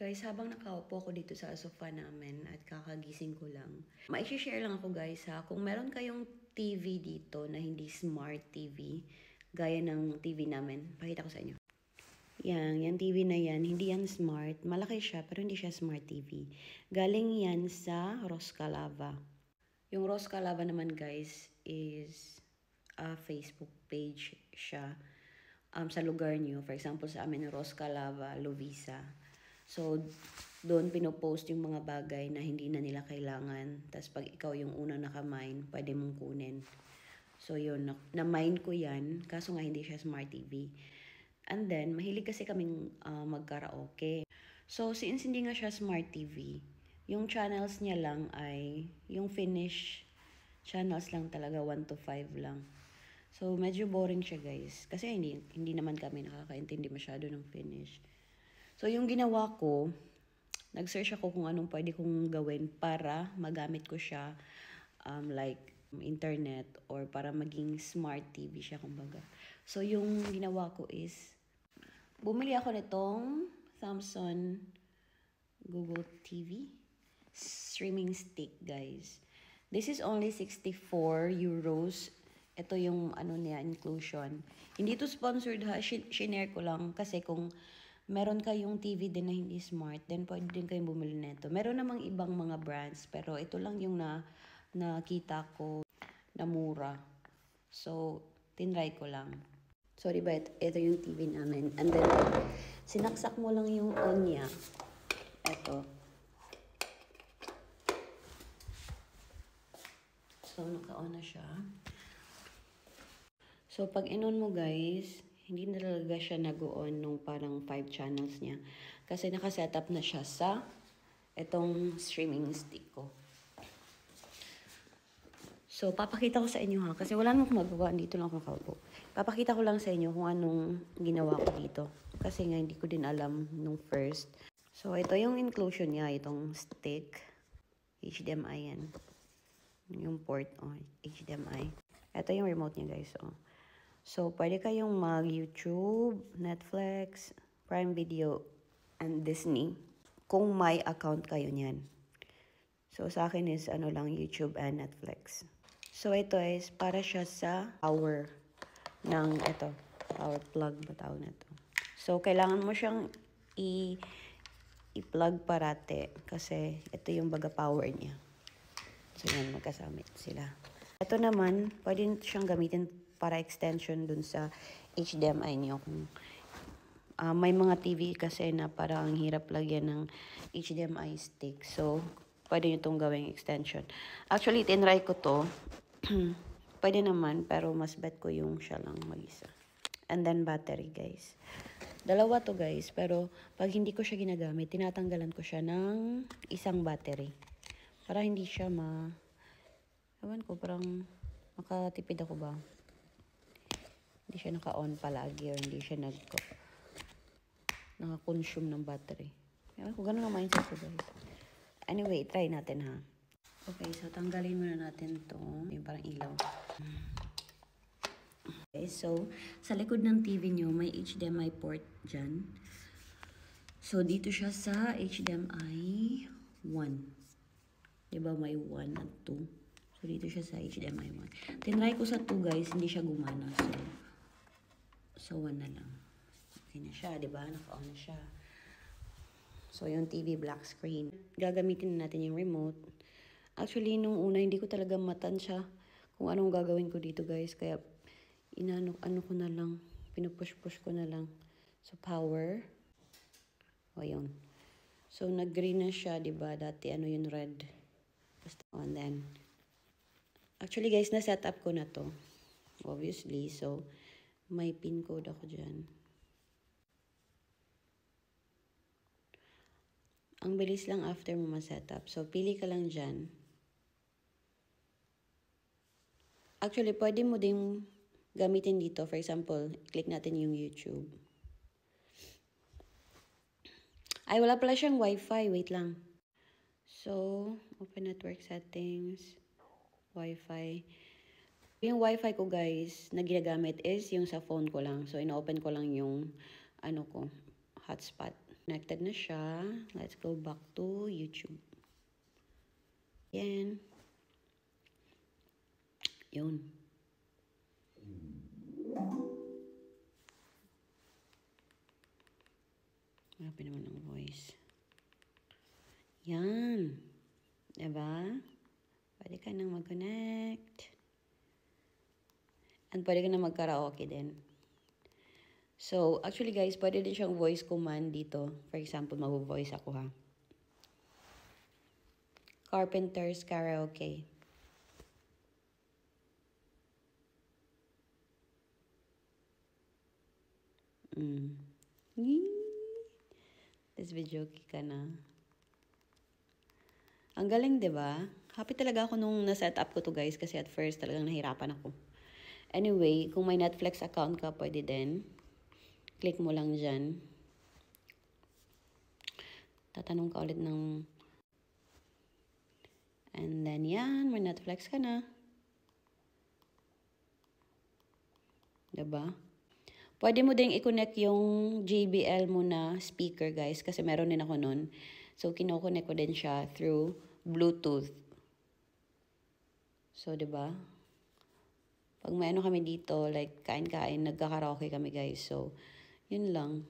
Guys, habang nakaupo ako dito sa sofa namin at kakagising ko lang, mai-share lang ako guys ha, kung meron kayong TV dito na hindi smart TV, gaya ng TV namin, pakita ko sa inyo. Yan TV na yan, hindi yan smart. Malaki siya, pero hindi siya smart TV. Galing yan sa Roscalava. Yung Roscalava naman guys is a Facebook page siya sa lugar nyo. For example, sa amin, Roscalava, Lovisa. So, doon pinopost yung mga bagay na hindi na nila kailangan. Tapos pag ikaw yung unang nakamine, pwede mong kunin. So, yun. Na-mine ko yan. Kaso nga hindi siya smart TV. And then, mahilig kasi kaming mag-karaoke. So, since hindi nga siya smart TV, yung channels niya lang ay yung Finnish channels lang talaga, 1 to 5 lang. So, medyo boring siya guys. Kasi hindi naman kami nakakaintindi masyado ng Finnish. So, yung ginawa ko, nag-search ako kung anong pwede kong gawin para magamit ko siya like internet or para maging smart TV siya kumbaga. So, yung ginawa ko is, bumili ako nitong Samsung Google TV streaming stick guys. This is only 64 euros. Ito yung ano niya, inclusion. Hindi to sponsored ha, shinare ko lang kasi kung meron kayong TV din na hindi smart, then pwede din kayong bumili nito. Meron namang ibang mga brands, pero ito lang yung nakita ko na mura. So, tinry ko lang. So, diba, ito yung TV namin. And then, sinaksak mo lang yung on niya. Ito. So, naka-on na siya. So, pag in-on mo guys, hindi na talaga siya nag-on nung parang 5 channels niya. Kasi nakasetup na siya sa itong streaming stick ko. So, papakita ko sa inyo ha. Kasi wala namang magawa. Dito lang ako nakaupo. Papakita ko lang sa inyo kung anong ginawa ko dito. Kasi nga hindi ko din alam nung first. So, ito yung inclusion niya. Itong stick. HDMI yan. Yung port. Oh, HDMI. Ito yung remote niya guys. Oh. So, pwede kayong mag-YouTube, Netflix, Prime Video, and Disney kung may account kayo niyan. So, sa akin is ano lang, YouTube and Netflix. So, ito is para siya sa power ng ito. Power plug ba tawag na ito? So, kailangan mo siyang i-plug parate kasi ito yung baga power niya. So, yan, magkasamit sila. Ito naman, pwede siyang gamitin para extension dun sa HDMI niyo. Kung may mga TV kasi na parang hirap lagyan ng HDMI stick. So, pwede nyo itong gawing extension. Actually, tinry ko to. Pwede naman, pero mas bet ko yung siya lang mag-isa. And then, battery, guys. Dalawa to, guys. Pero, pag hindi ko siya ginagamit, tinatanggalan ko siya ng isang battery. Para hindi siya ewan ko, parang makatipid ako ba? Hindi siya naka-on palagi or hindi siya naka-consume ng battery. Ewan ko, ganun ang mindset ko, guys. Anyway, try natin ha. Okay, so tanggalin muna natin to. Yung parang ilaw. Okay, so sa likod ng TV nyo, may HDMI port dyan. So, dito siya sa HDMI 1. Diba may 1 at 2. So, dito siya sa HDMI 1. Tinry ko sa 2 guys, hindi siya gumana. So 1 na lang. Okay na siya, diba? Naka-on na siya. So, yung TV black screen. Gagamitin natin yung remote. Actually, nung una, hindi ko talaga matansya kung anong gagawin ko dito, guys. Kaya, ano ko na lang. Pinupush-push ko na lang. So, power. O, yun. So, nag-green na siya, diba? Dati, ano yung red. Basta, and then, actually, guys, na-set up ko na to. Obviously. So, may pin code ako dyan. Ang bilis lang after mo ma-setup. So, pili ka lang dyan. Actually, pwede mo ding gamitin dito. For example, click natin yung YouTube. Ay, wala pala siyang Wi-Fi. Wait lang. So, open network settings. Wi-Fi. Yung Wi-Fi ko, guys, na ginagamit is yung sa phone ko lang. So, ino-open ko lang yung, hotspot. Connected na siya. Let's go back to YouTube. Yan. Yun. Grabe naman ang voice. Yan. Diba? Pwede ka nang mag-connect. And pwede ka nang mag-karaoke din. So, actually guys, pwede din siyang voice command dito. For example, mag-voice ako ha. Carpenter's Karaoke. This video ka na. Ang galing, 'di ba? Happy talaga ako nung na-set up ko to guys kasi at first talagang nahirapan ako. Anyway, kung may Netflix account ka, pwede din. Click mo lang dyan. Tatanong ka ulit ng... And then yan, may Netflix ka na. Diba? Pwede mo ding i-connect yung JBL mo na speaker guys kasi meron din ako nun. So, kinoconnect ko din siya through Bluetooth. So, diba? Pag may ano kami dito, like kain-kain, nagkakaraoke kami guys. So, yun lang.